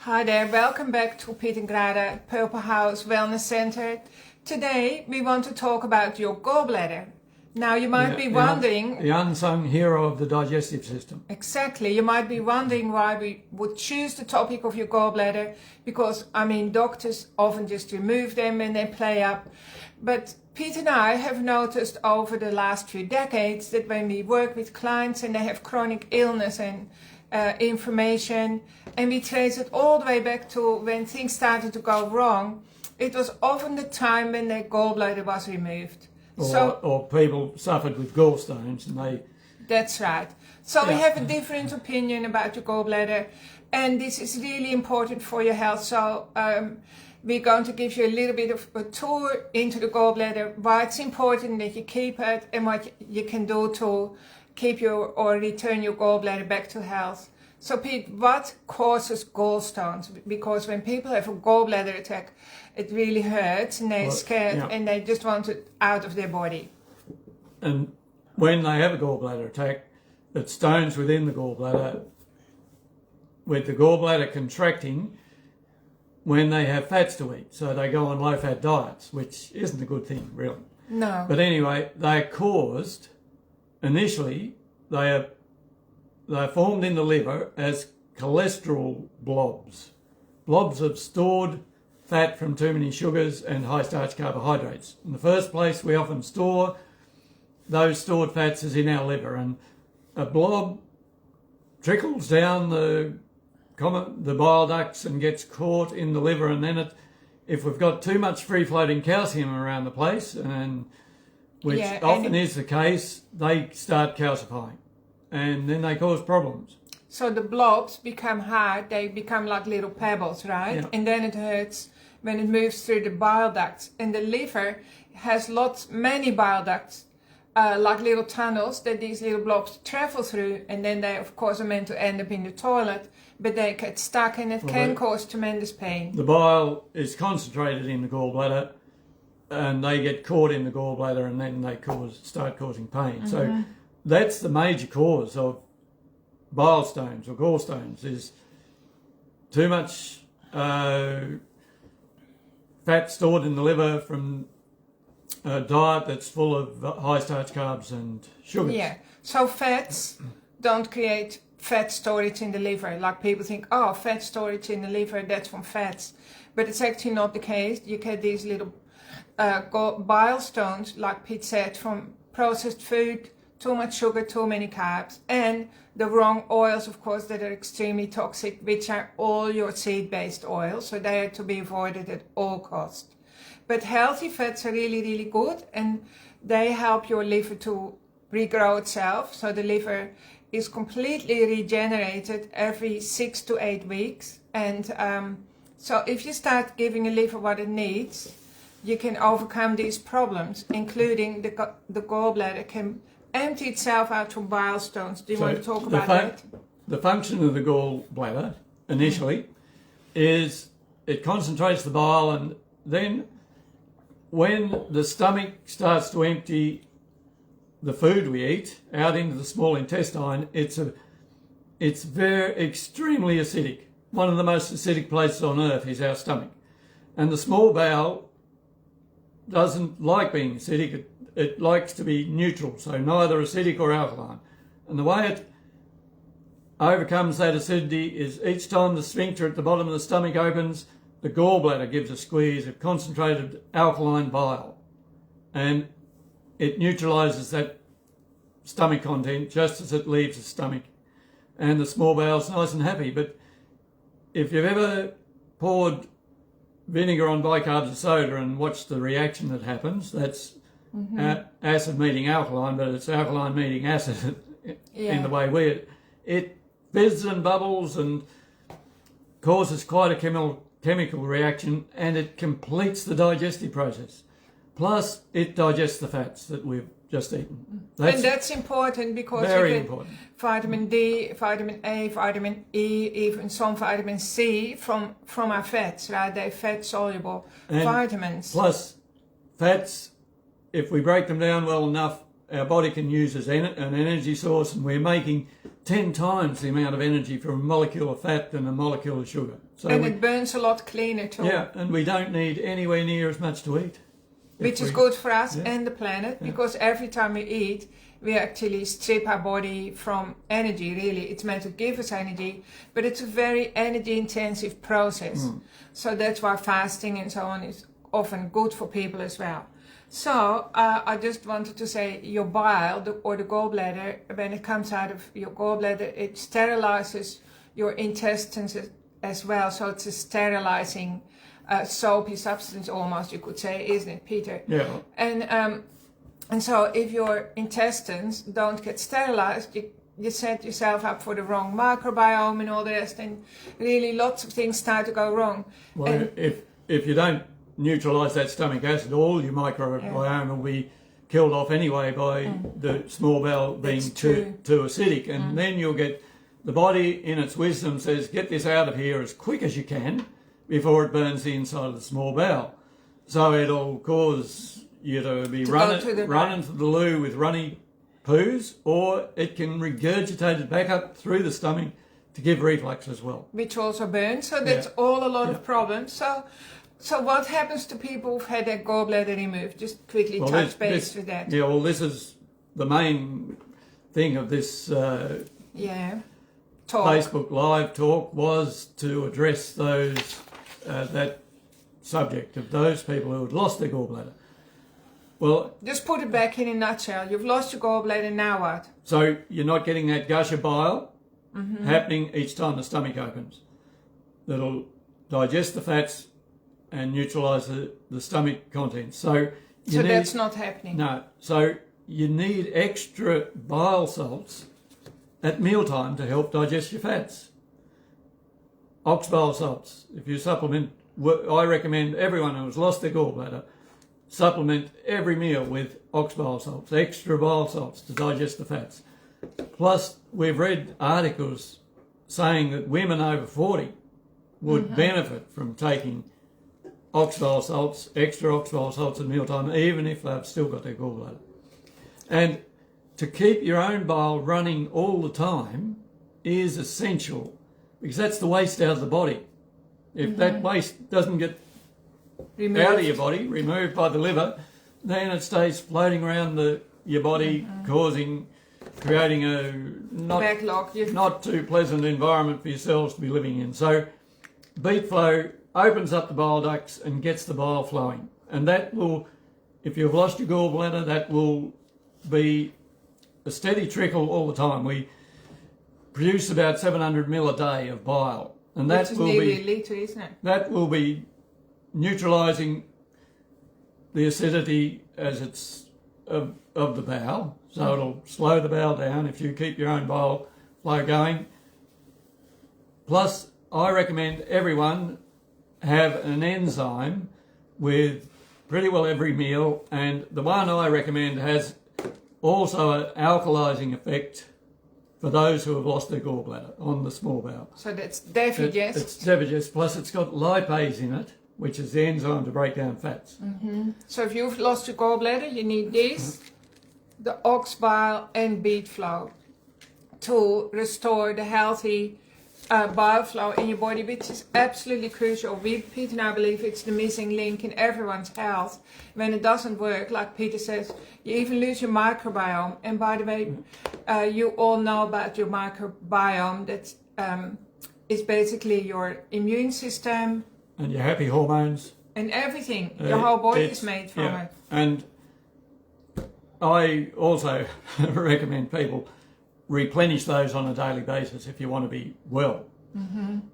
Hi there, welcome back to Piet and Grada Purple House Wellness Center. Today we want to talk about your gallbladder. Now you might be wondering... The unsung hero of the digestive system. Exactly, you might be wondering why we would choose the topic of your gallbladder, because doctors often just remove them and they play up. But Piet and I have noticed over the last few decades that when we work with clients and they have chronic illness and inflammation, and we trace it all the way back to when things started to go wrong, it was often the time when their gallbladder was removed. Or people suffered with gallstones and they... That's right. So we have a different opinion about your gallbladder, and this is really important for your health. So we're going to give you a little bit of a tour into the gallbladder, why it's important that you keep it and what you can do to keep your or return your gallbladder back to health. So Piet, what causes gallstones? Because when people have a gallbladder attack, it really hurts and they're scared and they just want it out of their body. And when they have a gallbladder attack, it stones within the gallbladder, with the gallbladder contracting when they have fats to eat. So they go on low-fat diets, which isn't a good thing, really. No. But anyway, they're caused... Initially, they are formed in the liver as cholesterol blobs of stored fat from too many sugars and high starch carbohydrates. In the first place, we often store those stored fats as in our liver, and a blob trickles down the bile ducts and gets caught in the liver, and then if we've got too much free-floating calcium around the place, and which often is the case, they start calcifying and then they cause problems. So the blobs become hard, they become like little pebbles, right? Yeah. And then it hurts when it moves through the bile ducts. And the liver has many bile ducts, like little tunnels that these little blobs travel through, and then they of course are meant to end up in the toilet, but they get stuck and it can cause tremendous pain. The bile is concentrated in the gallbladder, and they get caught in the gallbladder, and then they start causing pain. Mm-hmm. So that's the major cause of bile stones or gallstones, is too much fat stored in the liver from a diet that's full of high starch carbs and sugars. Yeah, so fats don't create fat storage in the liver. Like people think, oh, fat storage in the liver, that's from fats. But it's actually not the case. You get these little bile stones, like Piet said, from processed food, too much sugar, too many carbs, and the wrong oils, of course, that are extremely toxic, which are all your seed-based oils, so they are to be avoided at all costs. But healthy fats are really, really good, and they help your liver to regrow itself, so the liver is completely regenerated every 6 to 8 weeks, and so if you start giving a liver what it needs, you can overcome these problems, including the gallbladder can empty itself out from bile stones. Do you want to talk about that? The function of the gallbladder initially is it concentrates the bile, and then when the stomach starts to empty the food we eat out into the small intestine, it's very extremely acidic. One of the most acidic places on earth is our stomach, and the small bowel doesn't like being acidic. It likes to be neutral, so neither acidic or alkaline. And the way it overcomes that acidity is each time the sphincter at the bottom of the stomach opens, the gallbladder gives a squeeze of concentrated alkaline bile, and it neutralises that stomach content just as it leaves the stomach, and the small bowel's nice and happy. But if you've ever poured vinegar on bicarb of soda and watch the reaction that happens, that's acid meeting alkaline, but it's alkaline meeting acid in the way it fizzes and bubbles and causes quite a chemical reaction, and it completes the digestive process. Plus, it digests the fats that we've just eaten. And that's important because you get vitamin D, vitamin A, vitamin E, even some vitamin C from our fats, right? They're fat-soluble vitamins. Plus, fats, if we break them down well enough, our body can use as an energy source, and we're making 10 times the amount of energy from a molecule of fat than a molecule of sugar. So and it burns a lot cleaner too. Yeah, and we don't need anywhere near as much to eat. Which is good for us and the planet, because every time we eat, we actually strip our body from energy, really. It's meant to give us energy, but it's a very energy-intensive process. So that's why fasting and so on is often good for people as well. So I just wanted to say your bile, or the gallbladder, when it comes out of your gallbladder, it sterilizes your intestines as well. So it's a sterilizing soapy substance almost, you could say, isn't it, Peter? Yeah. And so if your intestines don't get sterilized, you set yourself up for the wrong microbiome and all the rest, and really lots of things start to go wrong. Well, and if you don't neutralise that stomach acid, all your microbiome will be killed off anyway by the small bowel being too acidic, and then you'll get the body in its wisdom says, get this out of here as quick as you can before it burns the inside of the small bowel. So it'll cause you to be running to the loo with runny poos, or it can regurgitate it back up through the stomach to give reflux as well. Which also burns, so that's all a lot of problems. So what happens to people who've had their gallbladder removed? Just quickly touch base with that. Yeah, well, this is the main thing of this Facebook Live talk, was to address those that subject of those people who had lost their gallbladder. Well, just put it back in a nutshell. You've lost your gallbladder, now what? So you're not getting that gush of bile happening each time the stomach opens. That'll digest the fats and neutralise the stomach contents. So that's not happening. No. So you need extra bile salts at mealtime to help digest your fats. Ox bile salts. If you supplement, I recommend everyone who has lost their gallbladder supplement every meal with ox bile salts, extra bile salts to digest the fats. Plus, we've read articles saying that women over 40 would benefit from taking ox bile salts, extra ox bile salts at mealtime, even if they've still got their gallbladder. And to keep your own bile running all the time is essential, because that's the waste out of the body. If that waste doesn't get out of your body, removed by the liver, then it stays floating around your body, creating a not too pleasant environment for yourselves to be living in. So beet flow opens up the bile ducts and gets the bile flowing. And that will, if you've lost your gallbladder, that will be a steady trickle all the time. We produce about 700 ml a day of bile. And that will nearly a litre, isn't it? That will be neutralising the acidity as it's of the bowel. So it'll slow the bowel down if you keep your own bile flow going. Plus, I recommend everyone have an enzyme with pretty well every meal, and the one I recommend has also an alkalising effect for those who have lost their gallbladder on the small bowel. So that's Defigest. It's Defigest, plus it's got lipase in it, which is the enzyme to break down fats. So if you've lost your gallbladder, you need this, the ox bile and beet flow, to restore the healthy bile flow in your body, which is absolutely crucial. Peter and I believe it's the missing link in everyone's health. When it doesn't work, like Peter says, you even lose your microbiome. And by the way, you all know about your microbiome. That is basically your immune system. And your happy hormones. And everything. Your whole body is made from it. And I also recommend people replenish those on a daily basis if you want to be well.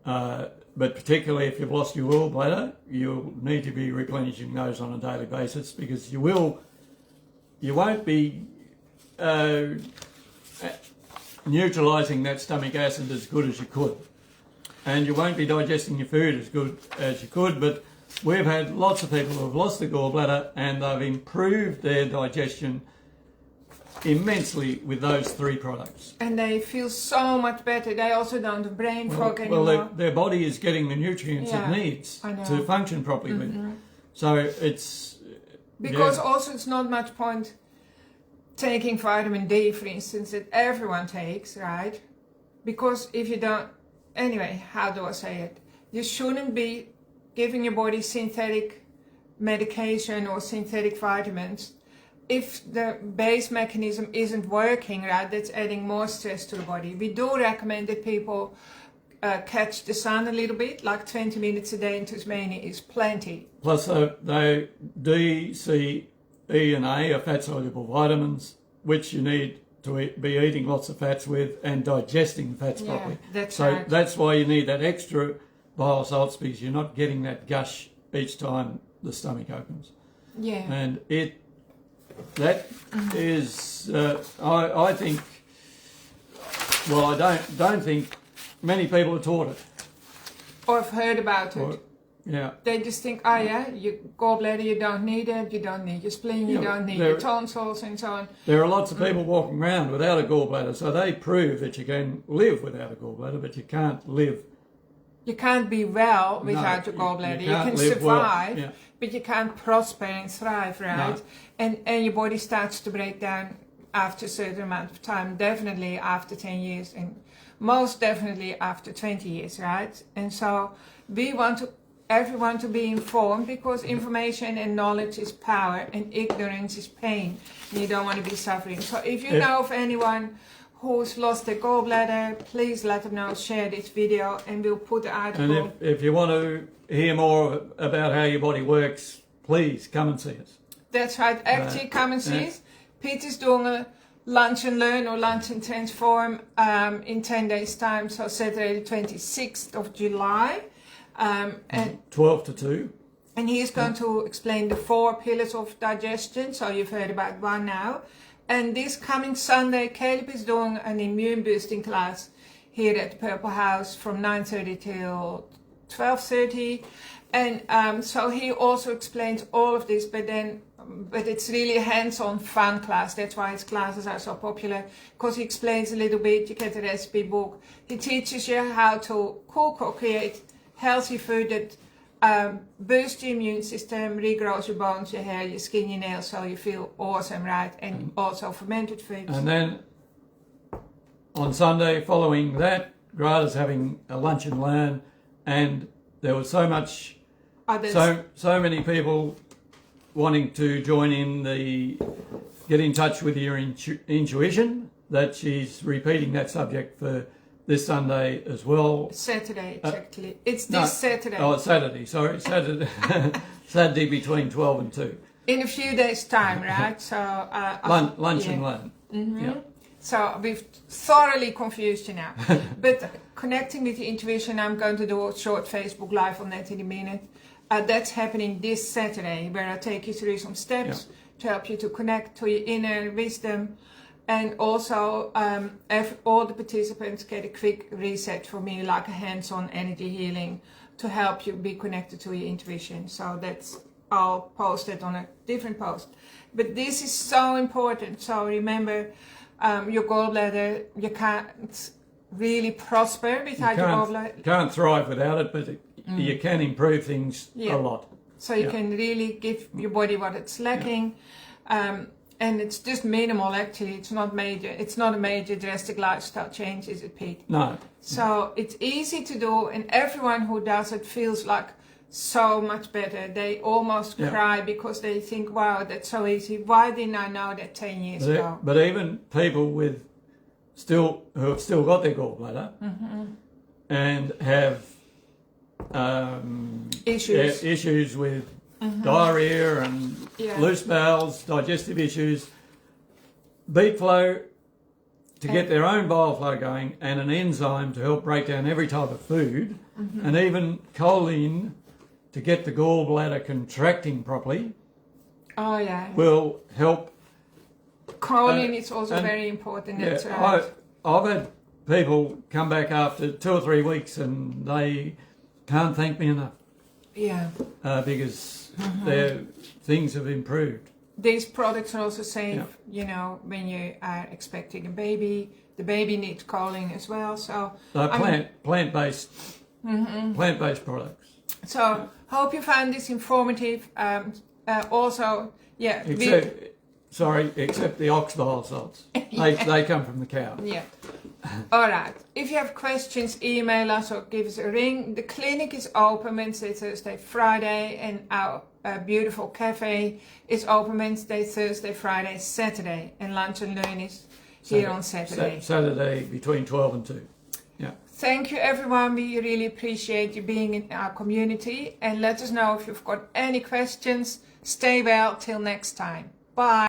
But particularly if you've lost your gallbladder, you'll need to be replenishing those on a daily basis, because you won't be neutralising that stomach acid as good as you could. And you won't be digesting your food as good as you could, but we've had lots of people who have lost their gallbladder and they've improved their digestion immensely with those 3 products. And they feel so much better. They also don't have brain fog anymore. Well, their body is getting the nutrients it needs to function properly. So it's... Because also it's not much point taking vitamin D, for instance, that everyone takes, right? Because if you don't, anyway, how do I say it? You shouldn't be giving your body synthetic medication or synthetic vitamins if the base mechanism isn't working, right. That's adding more stress to the body. We do recommend that people catch the sun a little bit, like 20 minutes a day in Tasmania is plenty. Plus, they D, C, E and A are fat-soluble vitamins, which you need to be eating lots of fats with and digesting fats properly. That's so right. That's why you need that extra bile salts, because you're not getting that gush each time the stomach opens. Yeah. And that is, I think, well, I don't think many people are taught it. Or have heard about it. Yeah. They just think, oh yeah, your gallbladder, you don't need it, you don't need your spleen, you don't need your tonsils and so on. There are lots of people walking around without a gallbladder, so they prove that you can live without a gallbladder, but you can't live. You can't be well without your gallbladder. You can survive, well. but you can't prosper and thrive, right? No. And your body starts to break down after a certain amount of time, definitely after 10 years and most definitely after 20 years, right? And so we want everyone to be informed, because information and knowledge is power and ignorance is pain. And you don't want to be suffering. So if you know of anyone who's lost their gallbladder, please let them know, share this video, and we'll put the article. And if you want to hear more about how your body works, please come and see us. That's right. Actually, come and see us. Peter's doing a Lunch and Learn or Lunch and Transform in 10 days' time, so Saturday the 26th of July. And 12 to 2. And he's going to explain the 4 pillars of digestion, so you've heard about one now. And this coming Sunday, Caleb is doing an immune boosting class here at the Purple House from 9:30 till 12:30. And so he also explains all of this, but it's really a hands-on fun class. That's why his classes are so popular, because he explains a little bit. You get the recipe book. He teaches you how to cook or create healthy food that boosts your immune system, regrows your bones, your hair, your skin, your nails, so you feel awesome, right? And also fermented foods. And then on Sunday following that, Grada's having a lunch and learn, and there was so many people wanting to join in get in touch with your intuition, that she's repeating that subject for this Sunday as well. Saturday, actually. It's this Saturday. Oh, it's Saturday. Sorry, Saturday. Saturday between 12 and 2. In a few days' time, right? So lunch and learn. Mm-hmm. Yeah. So we've thoroughly confused you now. But connecting with your intuition, I'm going to do a short Facebook Live on that in a minute. That's happening this Saturday, where I take you through some steps to help you to connect to your inner wisdom. And also, all the participants get a quick reset from me, like a hands-on energy healing, to help you be connected to your intuition. So I'll post it on a different post. But this is so important. So remember, your gallbladder, you can't really prosper without your gallbladder. You can't thrive without it, but you can improve things a lot. So you can really give your body what it's lacking. And it's just minimal, actually. It's not major. It's not a major drastic lifestyle change, is it, Pete? No. So it's easy to do, and everyone who does it feels like so much better. They almost cry because they think, wow, that's so easy. Why didn't I know that 10 years ago? But even people who have still got their gallbladder and have issues with diarrhea and loose bowels, digestive issues, beet flow to get their own bile flow going, and an enzyme to help break down every type of food, and even choline to get the gallbladder contracting properly. Oh yeah. Will help. Choline is also very important. That's right. I've had people come back after 2 or 3 weeks and they can't thank me enough. Yeah. Because their things have improved. These products are also safe, you know, when you are expecting a baby. The baby needs choline as well. So plant-based products. So hope you found this informative. Also, Sorry, except the ox bile salts. They come from the cow. Yeah. All right. If you have questions, email us or give us a ring. The clinic is open Wednesday, Thursday, Friday, and our beautiful cafe is open Wednesday, Thursday, Friday, Saturday, and lunch and learn is here on Saturday. Saturday between 12 and 2. Yeah. Thank you, everyone. We really appreciate you being in our community, and let us know if you've got any questions. Stay well till next time. Bye.